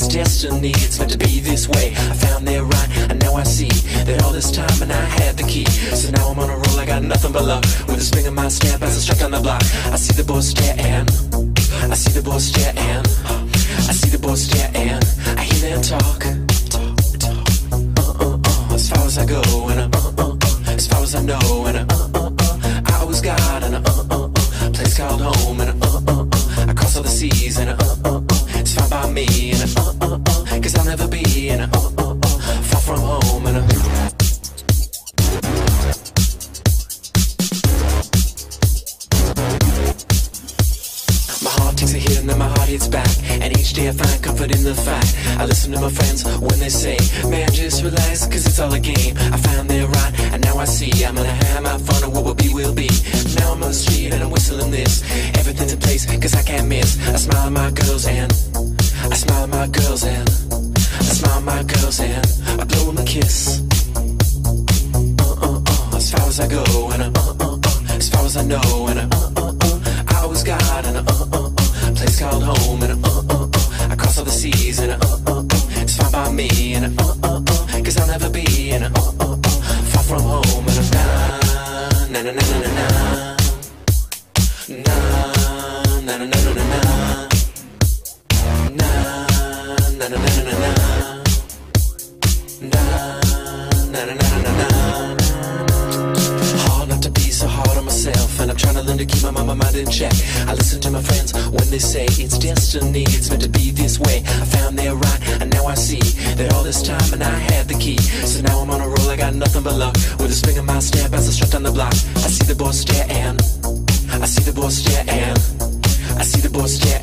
it's destiny, it's meant to be this way. I found their right, and now I see that all this time and I had the key. So now I'm on a roll, I got nothing but luck. With a spring in my step as I struck on the block. I see the boys stare and I see the boys stare and I see the boys stare and I hear them talk. As far as I go and as far as I know and I always got an place called home and I cross all the seas and it's fine by me and cause I'll never be and far from home and my heart takes a hit and then my heart hits back. And each day I find comfort in the fact I listen to my friends when they say, man, just relax, cause it's all a game. I found they're right, and now I see I'm gonna have my fun, and what will be, will be. Now I'm on the street and I'm whistling this. Everything's in place, cause I can't miss. I smile at my girls and I smile at my girls and I smile at my girls and I blow them a kiss. As far as I go and as far as I know and I always got an place called home and I cross all the seas and it's fine by me and cause I'll never be and far from home and na na na na na na na na na na na na na na na and I'm trying to learn to keep my mind in check. I listen to my friends when they say it's destiny, it's meant to be this way. I found they're right, and now I see that all this time and I had the key. So now I'm on a roll, I got nothing but luck. With a spring in my step as I struck on the block. I see the boys stare and I see the boys stare and I see the boys stare